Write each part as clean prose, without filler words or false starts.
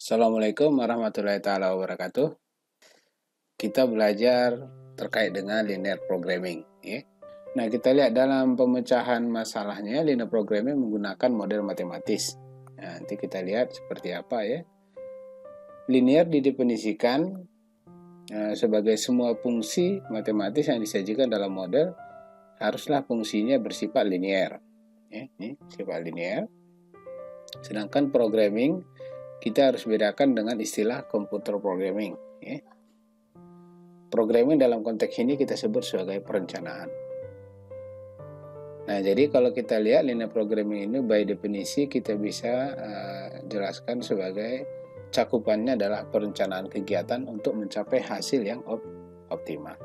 Assalamualaikum warahmatullahi taala wabarakatuh. Kita belajar terkait dengan linear programming, ya. Nah, kita lihat dalam pemecahan masalahnya, linear programming menggunakan model matematis. Nah, nanti kita lihat seperti apa ya. Linear didefinisikan sebagai semua fungsi matematis yang disajikan dalam model haruslah fungsinya bersifat linear. Ya, ini sifat linear. Sedangkan programming kita harus bedakan dengan istilah computer programming. Ya. Programming dalam konteks ini kita sebut sebagai perencanaan. Nah, jadi kalau kita lihat linear programming ini by definisi kita bisa jelaskan sebagai cakupannya adalah perencanaan kegiatan untuk mencapai hasil yang optimal.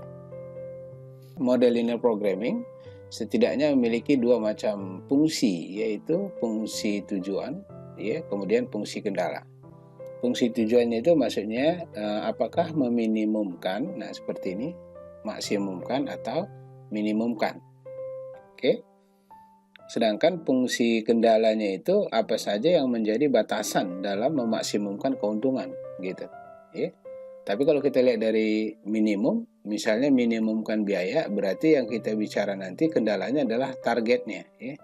Model linear programming setidaknya memiliki dua macam fungsi, yaitu fungsi tujuan, ya, kemudian fungsi kendala. Fungsi tujuannya itu maksudnya apakah meminimumkan, nah seperti ini, maksimumkan atau minimumkan. Oke. Sedangkan fungsi kendalanya itu apa saja yang menjadi batasan dalam memaksimumkan keuntungan, gitu. Ya. Tapi kalau kita lihat dari minimum, misalnya minimumkan biaya, berarti yang kita bicara nanti kendalanya adalah targetnya, ya.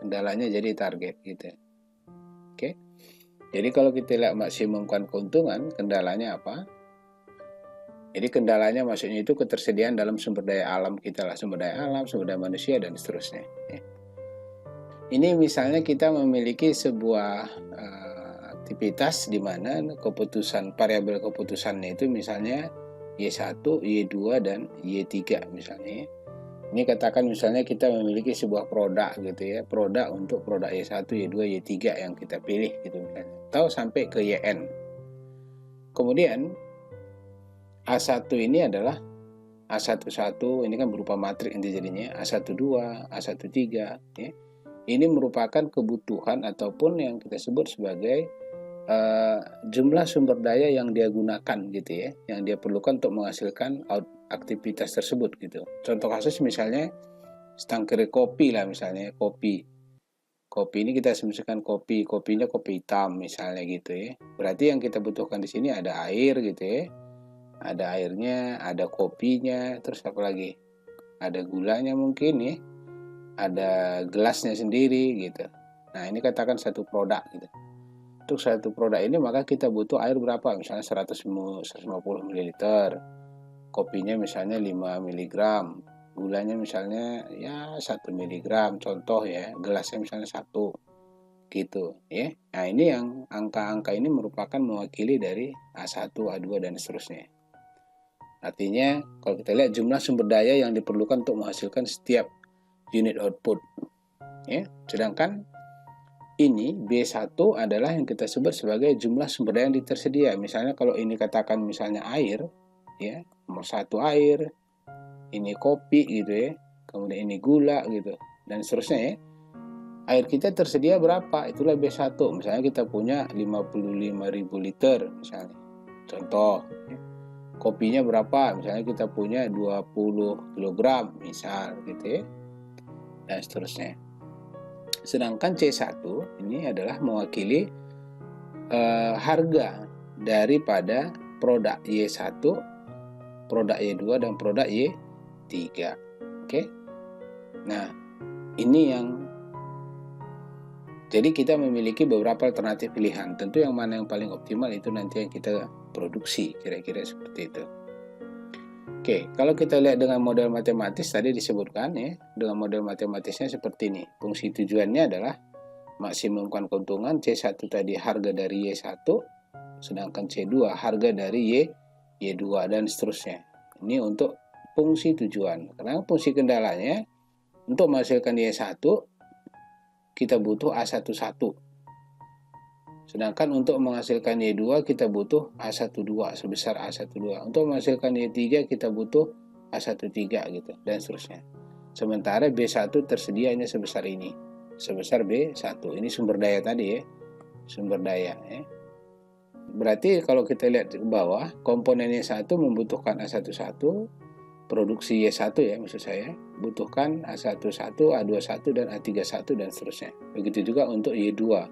Kendalanya jadi target, gitu. Oke. Jadi kalau kita lihat maksimumkan keuntungan, kendalanya apa? Jadi kendalanya maksudnya itu ketersediaan dalam sumber daya alam kita lah, sumber daya alam, sumber daya manusia, dan seterusnya. Ini misalnya kita memiliki sebuah aktivitas di mana keputusan, variabel keputusannya itu misalnya Y1, Y2, dan Y3 misalnya. Ini katakan misalnya kita memiliki sebuah produk gitu ya, produk untuk produk Y1, Y2, Y3 yang kita pilih gitu misalnya, atau sampai ke YN. Kemudian A1 ini adalah A11, ini kan berupa matriks inti jadinya, A12, A13 ya. Ini merupakan kebutuhan ataupun yang kita sebut sebagai jumlah sumber daya yang dia gunakan gitu ya, yang dia perlukan untuk menghasilkan aktivitas tersebut gitu. Contoh kasus misalnya setangkir kopi lah, misalnya kopi ini kita misalkan kopinya kopi hitam misalnya gitu ya. Berarti yang kita butuhkan di sini ada air gitu ya, ada airnya, ada kopinya, terus apa lagi, ada gulanya mungkin ya, ada gelasnya sendiri gitu. Nah, ini katakan satu produk gitu. Untuk satu produk ini maka kita butuh air berapa? Misalnya 150 ml, kopinya misalnya 5 mg, gulanya misalnya ya 1 mg, contoh ya, gelasnya misalnya 1 gitu ya. Nah, ini yang angka-angka ini merupakan mewakili dari A1, A2 dan seterusnya. Artinya kalau kita lihat jumlah sumber daya yang diperlukan untuk menghasilkan setiap unit output ya. Sedangkan ini B1 adalah yang kita sebut sebagai jumlah sumber daya yang tersedia. Misalnya kalau ini katakan misalnya air, ya, nomor 1 air, ini kopi gitu ya, kemudian ini gula gitu, dan seterusnya ya. Air kita tersedia berapa? Itulah B1. Misalnya kita punya 55.000 liter misalnya. Contoh, ya. Kopinya berapa? Misalnya kita punya 20 kg misal gitu ya. Dan seterusnya. Sedangkan C1 ini adalah mewakili harga daripada produk Y1, produk Y2, dan produk Y3. Oke. Nah, ini yang jadi kita memiliki beberapa alternatif pilihan. Tentu yang mana yang paling optimal itu nanti yang kita produksi, kira-kira seperti itu. Oke, kalau kita lihat dengan model matematis tadi disebutkan ya, dengan model matematisnya seperti ini. Fungsi tujuannya adalah maksimumkan keuntungan, C1 tadi harga dari Y1, sedangkan C2 harga dari Y2 dan seterusnya. Ini untuk fungsi tujuan. Karena fungsi kendalanya untuk menghasilkan Y1 kita butuh A11. Sedangkan untuk menghasilkan Y2 kita butuh A12 sebesar A12. Untuk menghasilkan Y3 kita butuh A13 gitu dan seterusnya. Sementara B1 tersedianya sebesar ini. Sebesar B1. Ini sumber daya tadi ya. Sumber daya ya. Berarti kalau kita lihat ke bawah, komponen Y1 membutuhkan A11, produksi Y1 ya maksud saya, butuhkan A11, A21 dan A31 dan seterusnya. Begitu juga untuk Y2.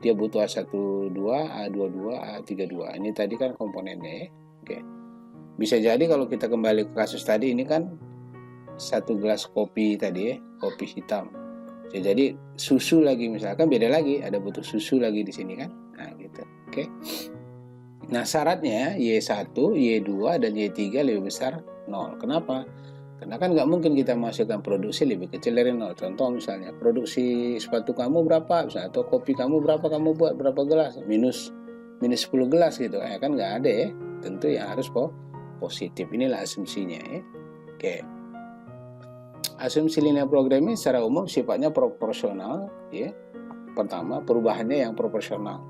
dia butuh A12, A22, A32. Ini tadi kan komponennya ya. Oke. Bisa jadi kalau kita kembali ke kasus tadi, ini kan 1 gelas kopi tadi ya, kopi hitam. Bisa jadi susu lagi misalkan beda lagi, ada butuh susu lagi di sini kan. Nah, gitu. Oke. Nah, syaratnya Y1, Y2, dan Y3 lebih besar 0. Kenapa? Karena kan nggak mungkin kita menghasilkan produksi lebih kecil dari 0. Contoh misalnya, produksi sepatu kamu berapa? Misalnya, atau kopi kamu berapa kamu buat, berapa gelas? Minus 10 gelas gitu. Kan nggak ada ya. Tentu yang harus positif. Inilah asumsinya ya. Oke. Asumsi linear programming secara umum sifatnya proporsional ya. Pertama, perubahannya yang proporsional.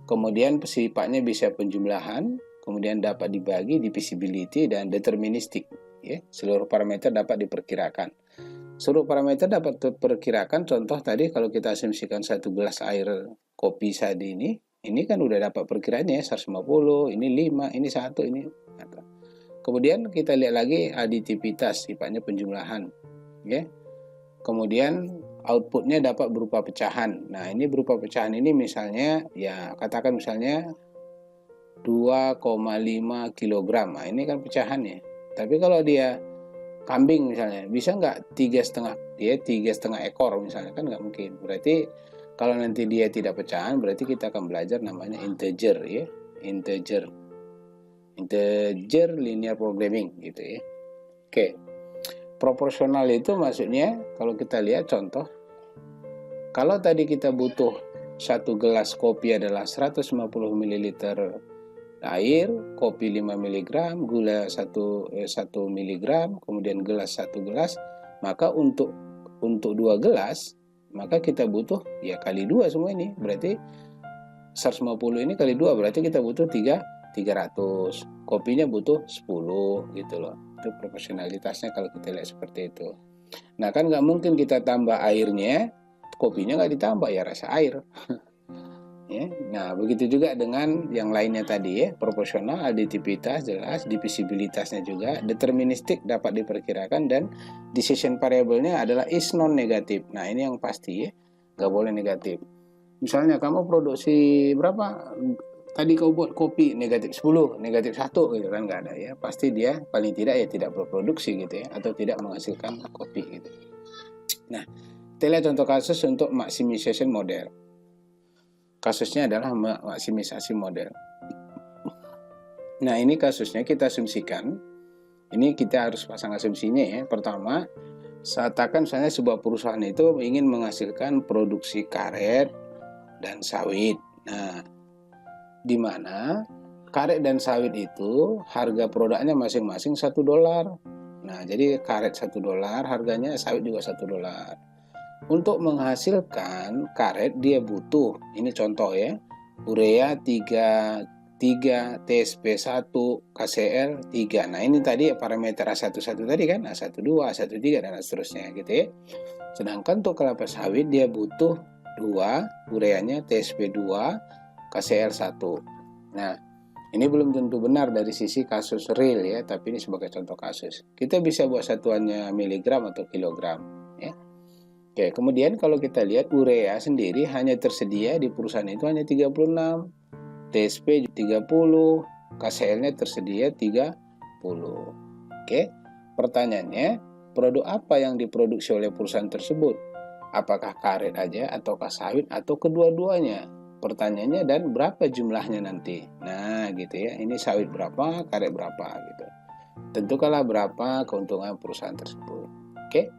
Kemudian sifatnya bisa penjumlahan, kemudian dapat dibagi, divisibility, dan deterministik. Ya, seluruh parameter dapat diperkirakan. Seluruh parameter dapat diperkirakan. Contoh tadi kalau kita asumsikan 1 gelas air kopi saat ini kan udah dapat perkiraannya 150, ini 5, ini 1, ini. Kemudian kita lihat lagi aditivitas, sifatnya penjumlahan. Ya. Kemudian outputnya dapat berupa pecahan. Nah, ini berupa pecahan ini misalnya ya katakan misalnya 2,5 kg. Nah, ini kan pecahannya. Tapi kalau dia kambing misalnya, bisa nggak 3,5 ekor misalnya, kan nggak mungkin. Berarti kalau nanti dia tidak pecahan, berarti kita akan belajar namanya integer ya, integer linear programming gitu ya. Oke. Proporsional itu maksudnya kalau kita lihat contoh, kalau tadi kita butuh 1 gelas kopi adalah 150 ml air, kopi 5 mg, gula 1 mg, kemudian gelas 1 gelas, maka untuk 2 gelas maka kita butuh ya kali 2 semua ini. Berarti 150 ini kali 2 berarti kita butuh 300. Kopinya butuh 10 gitu loh. Itu proporsionalitasnya kalau kita lihat seperti itu. Nah, kan nggak mungkin kita tambah airnya, kopinya nggak ditambah, ya rasa air. Ya. Nah, begitu juga dengan yang lainnya tadi ya, proporsional, aditivitas jelas, divisibilitasnya juga, deterministik dapat diperkirakan, dan decision variable-nya adalah is non negatif. Nah, ini yang pasti ya, nggak boleh negatif. Misalnya kamu produksi berapa? Tadi kau buat kopi negatif 10, negatif 1 gitu kan, nggak ada ya. Pasti dia paling tidak ya tidak berproduksi gitu ya, atau tidak menghasilkan kopi gitu. Nah, kita lihat contoh kasus untuk maximization model. Kasusnya adalah maksimisasi model. Nah, ini kasusnya kita asumsikan. Ini kita harus pasang asumsinya ya. Pertama, katakan misalnya sebuah perusahaan itu ingin menghasilkan produksi karet dan sawit. Nah, di mana karet dan sawit itu harga produknya masing-masing $1. Nah, jadi karet $1 harganya, sawit juga $1. Untuk menghasilkan karet dia butuh, ini contoh ya, urea 3, TSP1, KCl 3. Nah, ini tadi parameter A11 tadi kan, A12, A13 dan seterusnya gitu ya. Sedangkan untuk kelapa sawit dia butuh 2, ureanya TSP2, KCl1. Nah, ini belum tentu benar dari sisi kasus real ya, tapi ini sebagai contoh kasus. Kita bisa buat satuannya miligram atau kilogram ya. Oke, kemudian kalau kita lihat urea sendiri hanya tersedia di perusahaan itu hanya 36, TSP 30, KCl-nya tersedia 30. Oke, pertanyaannya, produk apa yang diproduksi oleh perusahaan tersebut? Apakah karet aja ataukah sawit atau kedua-duanya? Pertanyaannya, dan berapa jumlahnya nanti? Nah, gitu ya. Ini sawit berapa, karet berapa gitu. Tentukanlah berapa keuntungan perusahaan tersebut. Oke.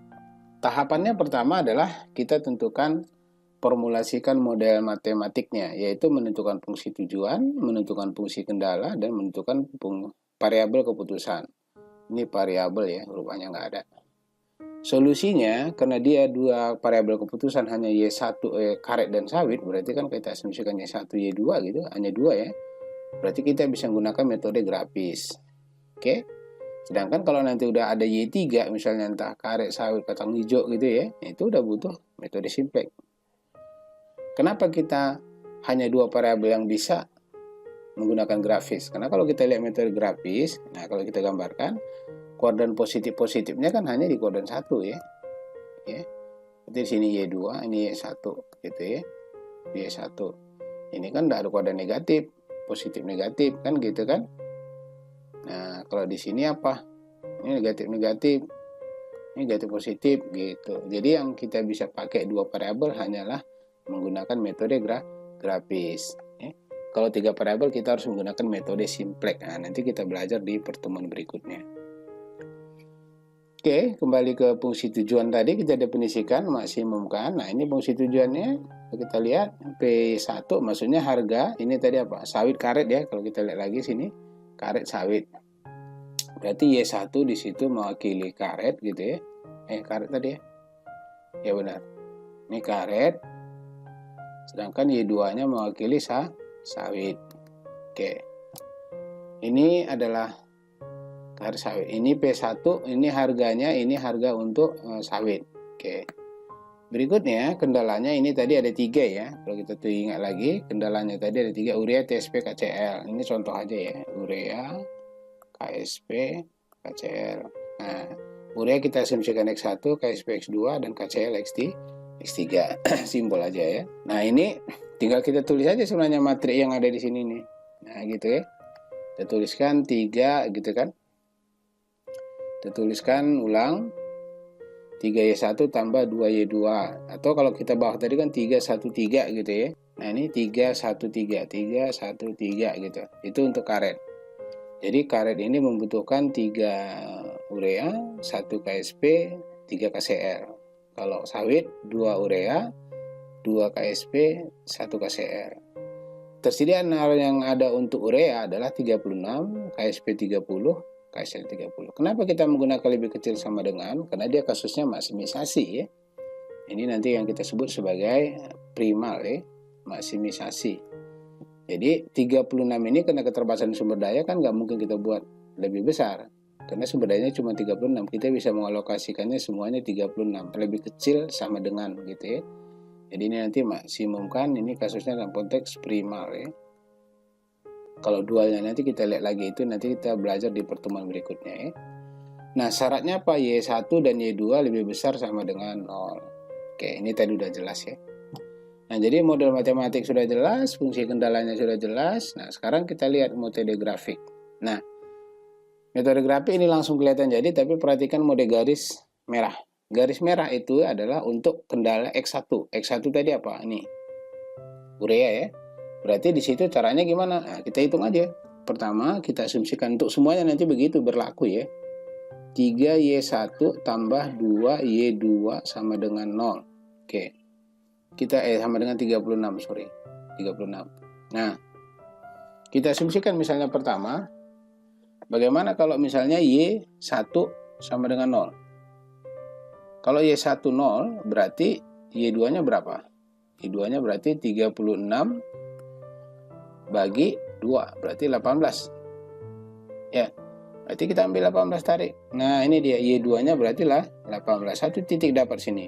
Tahapannya pertama adalah kita tentukan, formulasikan model matematiknya, yaitu menentukan fungsi tujuan, menentukan fungsi kendala, dan menentukan variabel keputusan. Ini variabel ya, rupanya nggak ada. Solusinya, karena dia 2 variabel keputusan hanya Y1 karet dan sawit, berarti kan kita asumsikan Y1, Y2 gitu, hanya 2 ya. Berarti kita bisa menggunakan metode grafis. Oke. Sedangkan kalau nanti udah ada Y3, misalnya entah karet, sawit, kacang hijau gitu ya, itu udah butuh metode simplex. Kenapa kita hanya 2 variabel yang bisa menggunakan grafis? Karena kalau kita lihat metode grafis, nah kalau kita gambarkan, koordinat positifnya kan hanya di koordinat 1 ya. Ya. Jadi di sini Y2, ini Y1 gitu ya. Y1. Ini kan tidak ada kode negatif, positif negatif kan gitu kan. Nah, kalau di sini apa? Ini negatif-negatif, ini negatif positif gitu. Jadi yang kita bisa pakai dua variabel hanyalah menggunakan metode grafis. Kalau 3 variabel kita harus menggunakan metode simplex. Nah, nanti kita belajar di pertemuan berikutnya. Oke, kembali ke fungsi tujuan tadi kita definisikan, maksimumkan. Nah, ini fungsi tujuannya kita lihat P1 maksudnya harga. Ini tadi apa? Sawit karet ya. Kalau kita lihat lagi sini, karet sawit. Berarti Y1 di situ mewakili karet gitu ya. Karet tadi ya. Ya benar. Ini karet. Sedangkan Y2-nya mewakili sawit. Oke. Ini adalah karet sawit. Ini P1, ini harganya, ini harga untuk sawit. Oke. Berikutnya kendalanya ini tadi ada 3 ya. Kalau kita tuh ingat lagi, kendalanya tadi ada 3, urea, TSP, KCl. Ini contoh aja ya. Urea, KSP, KCl. Nah, urea kita asumsikan X1, KSP X2, dan KCl X3. Simbol aja ya. Nah, ini tinggal kita tulis aja sebenarnya matrik yang ada di sini nih. Nah, gitu ya. Kita tuliskan 3 gitu kan. Kita tuliskan ulang 3Y1 tambah 2Y2. Atau kalau kita bawah tadi kan 313 gitu ya. Nah, ini 313 gitu. Itu untuk karet. Jadi karet ini membutuhkan 3 urea, 1 KSP, 3 KCl. Kalau sawit 2 urea, 2 KSP, 1 KCl. Tersediaan yang ada untuk urea adalah 36, KSP 30, KCl 30. Kenapa kita menggunakan lebih kecil sama dengan? Karena dia kasusnya maksimisasi ya. Ini nanti yang kita sebut sebagai primal ya, maksimisasi. Jadi 36 ini karena keterbatasan sumber daya kan nggak mungkin kita buat lebih besar. Karena sumber dayanya cuma 36, kita bisa mengalokasikannya semuanya 36. Lebih kecil sama dengan gitu ya. Jadi ini nanti maksimumkan, ini kasusnya dalam konteks primal ya. Kalau dualnya nanti kita lihat lagi, itu nanti kita belajar di pertemuan berikutnya ya. Nah, syaratnya apa? Y1 dan Y2 lebih besar sama dengan 0. Oke, ini tadi udah jelas ya. Nah, jadi model matematik sudah jelas, fungsi kendalanya sudah jelas. Nah, sekarang kita lihat metode grafik. Nah, metode grafik ini langsung kelihatan jadi, tapi perhatikan mode garis merah. Garis merah itu adalah untuk kendala X1. X1 tadi apa? Ini urea ya. Berarti di situ caranya gimana? Nah, kita hitung aja. Pertama, kita asumsikan untuk semuanya nanti begitu berlaku ya. 3Y1 tambah 2Y2 sama dengan 0. Oke. Kita sama dengan 36, sorry. 36. Nah, kita asumsikan misalnya pertama, bagaimana kalau misalnya Y1 sama dengan 0? Kalau Y1 0, berarti Y2-nya berapa? Y2-nya berarti 36 bagi 2, berarti 18. Ya, berarti kita ambil 18 tarik. Nah, ini dia Y2-nya berarti lah 18. Satu titik dapat sini.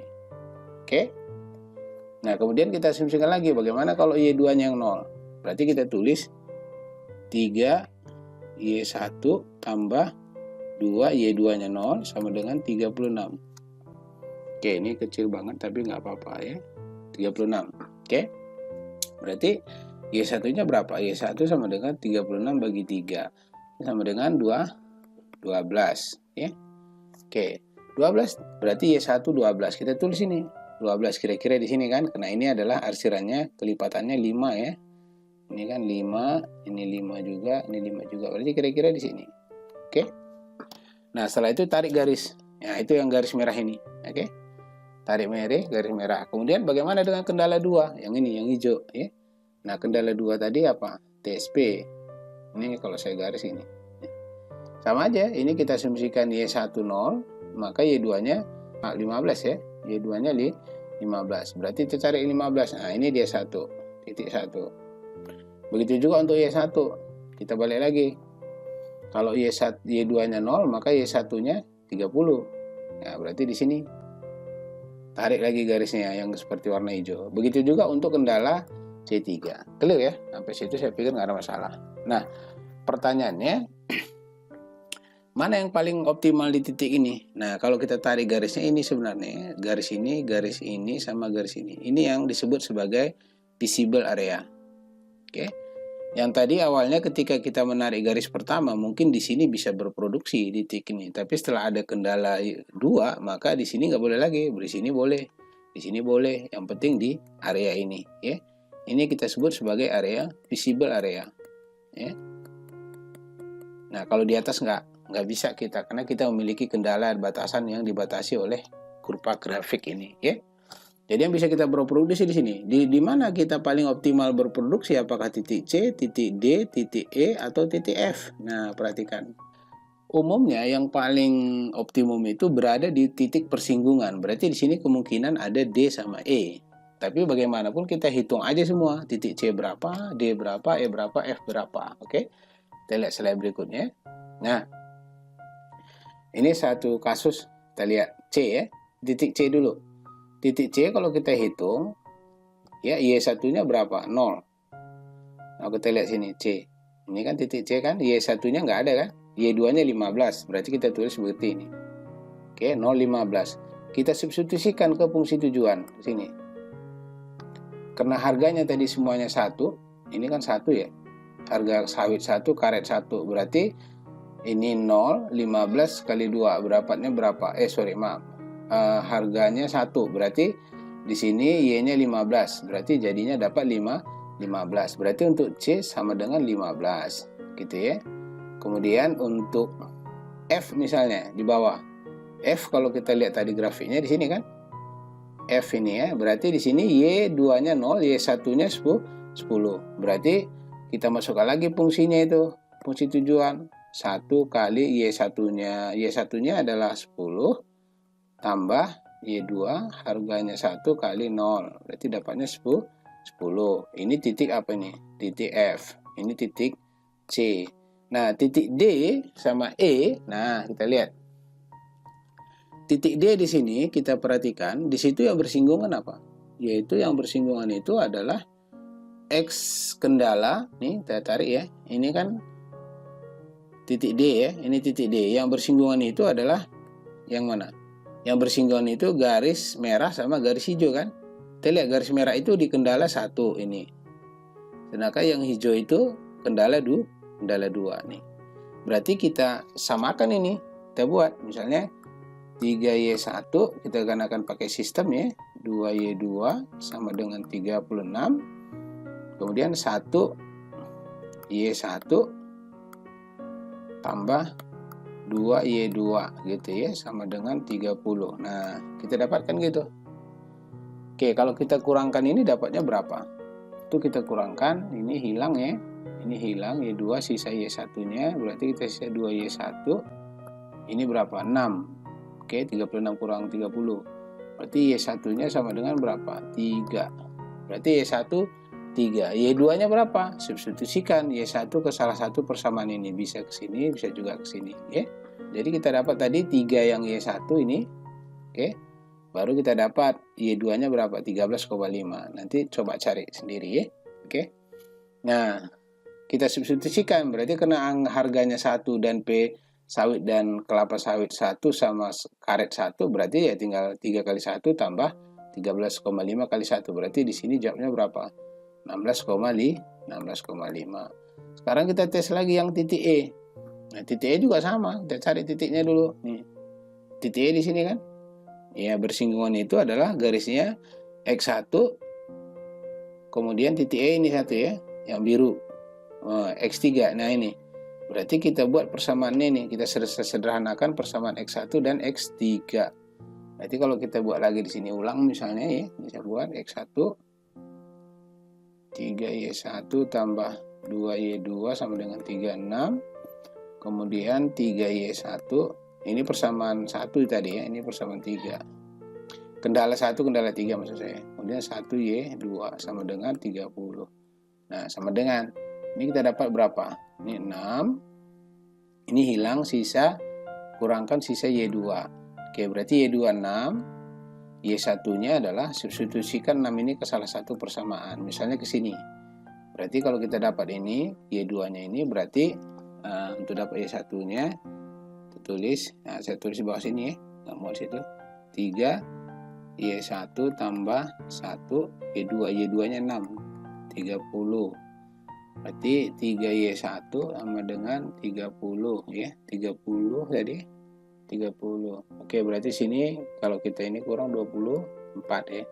Oke. Nah, kemudian kita asumsikan lagi bagaimana kalau Y2-nya yang 0. Berarti kita tulis 3Y1 tambah 2Y2-nya 0 sama dengan 36. Oke, ini kecil banget tapi nggak apa-apa ya. 36. Oke. Berarti Y1-nya berapa? Y1 sama dengan 36 bagi 3. Sama dengan 12 ya. Oke. 12 berarti Y1 12. Kita tulis ini. 12 kira-kira di sini kan. Karena ini adalah arsirannya kelipatannya 5 ya. Ini kan 5, ini 5 juga, ini 5 juga. Berarti kira-kira di sini. Oke. Nah, setelah itu tarik garis. Nah, itu yang garis merah ini. Oke. Tarik merah, garis merah. Kemudian bagaimana dengan kendala 2? Yang ini, yang hijau ya. Nah, kendala 2 tadi apa? TSP. Ini kalau saya garis ini. Sama aja, ini kita asumsikan Y1 0, maka Y2-nya 15 ya. Y2-nya 15. Berarti kita cari 15. Nah, ini dia 1. Titik 1. Begitu juga untuk Y1. Kita balik lagi. Kalau Y2-nya 0, maka Y1-nya 30. Nah, berarti di sini tarik lagi garisnya yang seperti warna hijau. Begitu juga untuk kendala C3. Clear ya? Sampai situ saya pikir nggak ada masalah. Nah, pertanyaannya, mana yang paling optimal di titik ini? Nah, kalau kita tarik garisnya ini sebenarnya, garis ini sama garis ini. Ini yang disebut sebagai visible area. Oke. Yang tadi awalnya ketika kita menarik garis pertama, mungkin di sini bisa berproduksi di titik ini. Tapi setelah ada kendala 2, maka di sini nggak boleh lagi. Di sini boleh, di sini boleh. Yang penting di area ini, ya. Ini kita sebut sebagai area visible area, ya. Nah, kalau di atas nggak bisa kita, karena kita memiliki kendala batasan yang dibatasi oleh kurva grafik ini, ya. Jadi yang bisa kita berproduksi di sini. Di mana kita paling optimal berproduksi? Apakah titik C, titik D, titik E, atau titik F? Nah, perhatikan. Umumnya yang paling optimum itu berada di titik persinggungan. Berarti di sini kemungkinan ada D sama E. Tapi bagaimanapun kita hitung aja semua. Titik C berapa, D berapa, E berapa, F berapa. Oke? Kita lihat slide berikutnya. Nah, ini satu kasus. Kita lihat C ya. Titik C dulu. Titik C kalau kita hitung, ya Y1-nya berapa? 0. Nah, kita lihat sini, C. Ini kan titik C kan, Y1-nya nggak ada kan? Y2-nya 15, berarti kita tulis seperti ini. Oke, 0, 15. Kita substitusikan ke fungsi tujuan, sini. Karena harganya tadi semuanya 1, ini kan 1 ya. Harga sawit 1, karet 1, berarti ini 0, 15 kali 2, berapanya berapa? Harganya 1, berarti di sini Y-nya 15, berarti jadinya dapat 15. Berarti untuk C sama dengan 15, gitu ya. Kemudian untuk F misalnya di bawah. F kalau kita lihat tadi grafiknya di sini kan. F ini ya, berarti di sini Y2-nya 0, Y1-nya 10. Berarti kita masukkan lagi fungsinya itu, fungsi tujuan. 1 kali Y1-nya. Y1-nya adalah 10 tambah Y2, harganya 1 kali 0. Berarti dapatnya 10. Ini titik apa ini? Titik F. Ini titik C. Nah, titik D sama E. Nah, kita lihat. Titik D di sini kita perhatikan, di situ yang bersinggungan apa? Yaitu yang bersinggungan itu adalah X kendala. Nih, kita tarik ya. Ini kan titik D ya. Ini titik D. Yang bersinggungan itu adalah yang mana? Yang bersinggungan itu garis merah sama garis hijau kan? Kita lihat garis merah itu di kendala 1 ini. Sedangkan yang hijau itu kendala 2 nih. Berarti kita samakan ini. Kita buat misalnya 3Y1 kita akan pakai sistem ya. 2Y2 sama dengan 36. Kemudian 1Y1 tambah 2Y2 gitu ya, sama dengan 30. Nah, kita dapatkan gitu. Oke, kalau kita kurangkan ini dapatnya berapa? Itu kita kurangkan, ini hilang ya. Ini hilang, Y2 sisa Y1-nya, berarti kita sisa 2Y1. Ini berapa? 6. Oke, 36 kurang 30. Berarti Y1-nya sama dengan berapa? 3. Berarti Y1 3. Y2-nya berapa? Substitusikan Y1 ke salah satu persamaan ini. Bisa ke sini, bisa juga ke sini. Ya. Jadi kita dapat tadi 3 yang Y1 ini. Oke. Baru kita dapat Y2-nya berapa? 13,5. Nanti coba cari sendiri ya. Oke. Nah, kita substitusikan. Berarti karena harganya 1 dan P sawit dan kelapa sawit 1 sama karet 1. Berarti ya tinggal 3 kali 1 tambah 13,5 kali 1. Berarti di sini jawabnya berapa? 16,5. Sekarang kita tes lagi yang titik E. Nah, titik E juga sama. Kita cari titiknya dulu. Nih. Titik E di sini kan? Ya, bersinggungan itu adalah garisnya X1. Kemudian titik E ini satu ya, yang biru. X3. Nah, ini. Berarti kita buat persamaannya nih. Kita sederhanakan persamaan X1 dan X3. Nanti kalau kita buat lagi di sini ulang misalnya ya, bisa buat X1 3Y1 tambah 2Y2 sama dengan 36. Kemudian 3Y1. Ini persamaan 1 tadi ya. Ini persamaan 3. Kendala 1, kendala 3 maksud saya. Kemudian 1Y2 sama dengan 30. Nah, sama dengan. Ini kita dapat berapa? Ini 6. Ini hilang sisa. Kurangkan sisa Y2. Oke, berarti Y2 6. Y1-nya adalah substitusikan 6 ini ke salah satu persamaan. Misalnya ke sini. Berarti kalau kita dapat ini, Y2-nya ini berarti untuk dapat Y1-nya kita tulis, nah saya tulis di bawah sini ya. Nggak mau di situ. 3 Y1 tambah 1 Y2. Y2-nya 6. 30. Berarti 3Y1 sama dengan 30 ya. 30 tadi 30. Oke, berarti sini kalau kita ini kurang 24 ya.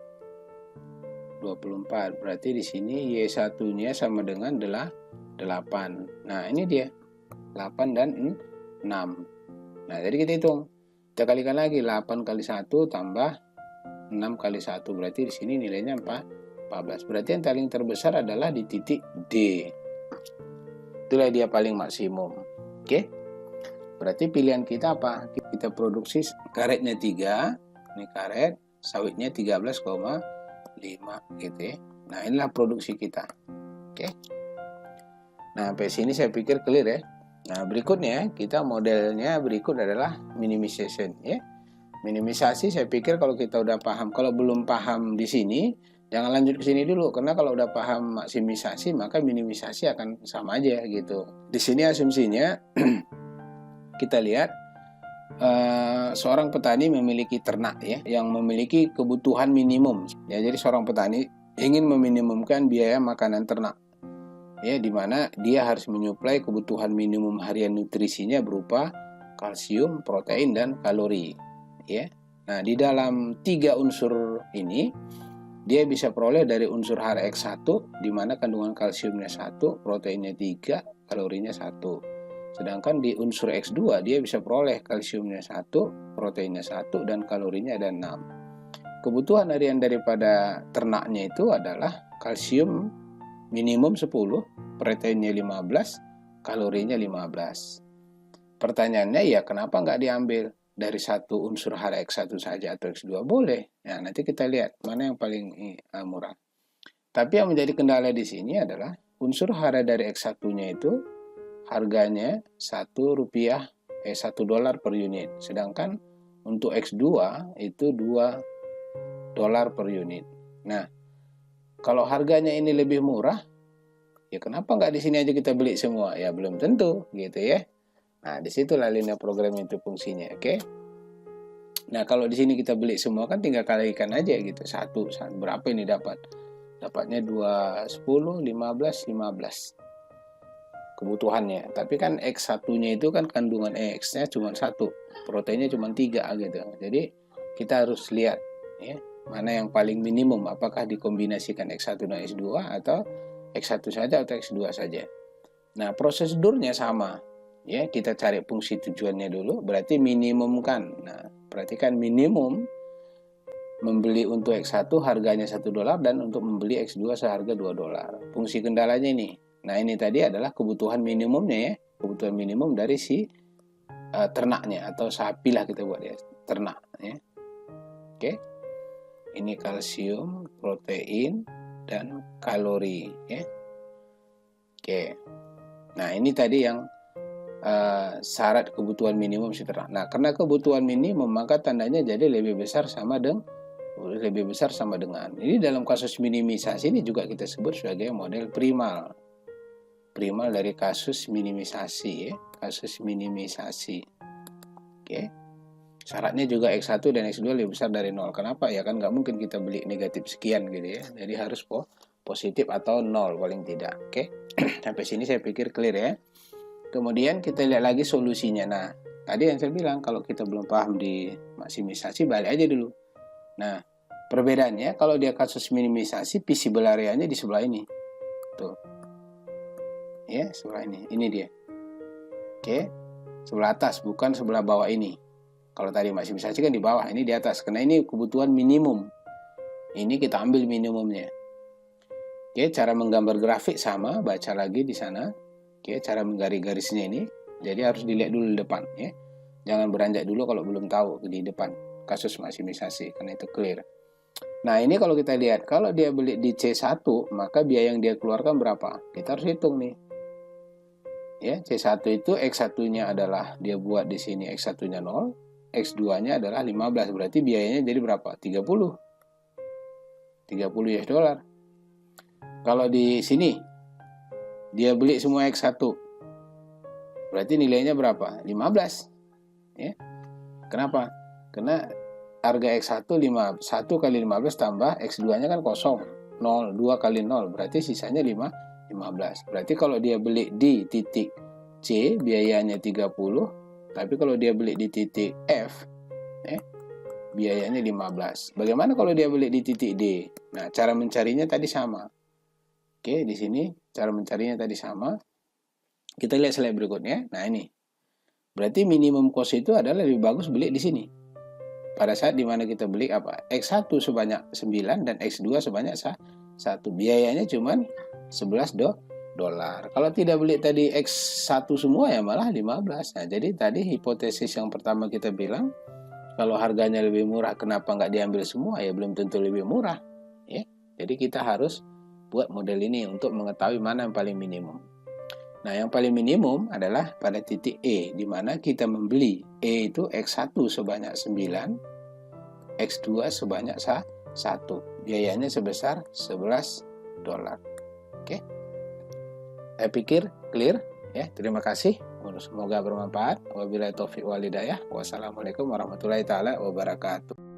24. Berarti di sini Y1-nya sama dengan 8. Nah, ini dia. 8 dan 6. Nah, jadi kita hitung. Kita kalikan lagi 8 kali 1 tambah 6 kali 1. Berarti di sini nilainya 14. Berarti yang paling terbesar adalah di titik D. Itulah dia paling maksimum. Oke. Berarti pilihan kita apa? Kita produksi karetnya 3. Ini karet, sawitnya 13,5 gitu ya. Nah, inilah produksi kita. Oke. Nah, sampai sini saya pikir clear ya. Nah, berikutnya kita modelnya berikut adalah minimization ya. Minimisasi saya pikir kalau kita udah paham, kalau belum paham di sini jangan lanjut ke sini dulu, karena kalau udah paham maksimisasi maka minimisasi akan sama aja gitu. Di sini asumsinya kita lihat seorang petani memiliki ternak ya, yang memiliki kebutuhan minimum. Ya, jadi seorang petani ingin meminimumkan biaya makanan ternak. Ya, di mana dia harus menyuplai kebutuhan minimum harian nutrisinya berupa kalsium, protein, dan kalori. Ya. Nah, di dalam 3 unsur ini dia bisa peroleh dari unsur hara X1 di mana kandungan kalsiumnya 1, proteinnya 3, kalorinya 1. Sedangkan di unsur X2 dia bisa peroleh kalsiumnya 1, proteinnya 1, dan kalorinya ada 6. Kebutuhan harian daripada ternaknya itu adalah kalsium minimum 10, proteinnya 15, kalorinya 15. Pertanyaannya ya kenapa nggak diambil dari satu unsur hara X1 saja atau X2? Boleh. Nah, nanti kita lihat mana yang paling murah. Tapi yang menjadi kendala di sini adalah unsur hara dari X1-nya itu harganya $1 per unit. Sedangkan untuk X2 itu $2 per unit. Nah, kalau harganya ini lebih murah, ya kenapa nggak di sini aja kita beli semua? Ya belum tentu gitu ya. Nah, disitulah linear programming itu fungsinya, oke? Nah, kalau di sini kita beli semua kan tinggal kalikan aja gitu. Satu berapa ini dapat? Dapatnya 2, 10, 15, 15 kebutuhannya. Tapi kan X1-nya itu kan kandungan X-nya cuma 1, proteinnya cuma 3 gitu. Jadi kita harus lihat ya, mana yang paling minimum, apakah dikombinasikan X1 dan X2 atau X1 saja atau X2 saja. Nah, prosedurnya sama. Ya, kita cari fungsi tujuannya dulu, berarti minimumkan. Nah, perhatikan minimum membeli untuk X1 harganya $1 dan untuk membeli X2 seharga $2. Fungsi kendalanya ini. Nah, ini tadi adalah kebutuhan minimumnya ya, kebutuhan minimum dari si ternaknya atau sapi lah kita buat ya, ternak ya. Oke. Ini kalsium, protein, dan kalori ya. Oke. Nah, ini tadi yang syarat kebutuhan minimum si ternak. Nah, karena kebutuhan minimum maka tandanya jadi lebih besar sama dengan. Ini dalam kasus minimisasi ini juga kita sebut sebagai model primal. Primal dari kasus minimisasi ya, kasus minimisasi. Oke. Syaratnya juga X1 dan X2 lebih besar dari 0. Kenapa? Ya kan nggak mungkin kita beli negatif sekian gitu ya. Jadi harus positif atau 0 paling tidak. Oke. Sampai sini saya pikir clear ya. Kemudian kita lihat lagi solusinya. Nah, tadi yang saya bilang kalau kita belum paham di maksimisasi balik aja dulu. Nah, perbedaannya kalau dia kasus minimisasi visible area-nya di sebelah ini. Tuh. Ya, sebelah ini. Ini dia. Oke. Sebelah atas bukan sebelah bawah ini. Kalau tadi maksimisasi kan di bawah, ini di atas. Karena ini kebutuhan minimum. Ini kita ambil minimumnya. Oke, cara menggambar grafik sama, baca lagi di sana. Oke, cara menggaris-garisnya ini. Jadi harus dilihat dulu di depan ya. Jangan beranjak dulu kalau belum tahu di depan kasus maksimisasi karena itu clear. Nah, ini kalau kita lihat, kalau dia beli di C1, maka biaya yang dia keluarkan berapa? Kita harus hitung nih. Ya, C1 itu X1-nya adalah dia buat di sini X1-nya 0, X2-nya adalah 15. Berarti biayanya jadi berapa? 30 US dollar. Kalau di sini dia beli semua X1. Berarti nilainya berapa? 15. Ya. Kenapa? Karena harga X1 1 kali 15 tambah X2-nya kan kosong. 0, 2 kali 0 berarti sisanya 15. Berarti kalau dia beli di titik C biayanya 30, tapi kalau dia beli di titik F biayanya 15. Bagaimana kalau dia beli di titik D? Nah, cara mencarinya tadi sama. Oke, di sini cara mencarinya tadi sama. Kita lihat slide berikutnya. Nah, ini. Berarti minimum cost itu adalah lebih bagus beli di sini. Pada saat dimana kita beli apa? X1 sebanyak 9 dan X2 sebanyak 1. Biayanya cuma 11 dolar. Kalau tidak beli tadi X1 semua ya malah 15. Nah, jadi tadi hipotesis yang pertama kita bilang, kalau harganya lebih murah, kenapa nggak diambil semua? Ya belum tentu lebih murah. Ya, jadi kita harus buat model ini untuk mengetahui mana yang paling minimum. Nah, yang paling minimum adalah pada titik E, di mana kita membeli E itu X1 sebanyak 9, X2 sebanyak 1. Biayanya sebesar 11 dolar. Oke. Saya pikir clear. Ya, terima kasih. Semoga bermanfaat. Wabillahi taufiq wal hidayah. Wassalamualaikum warahmatullahi taala wabarakatuh.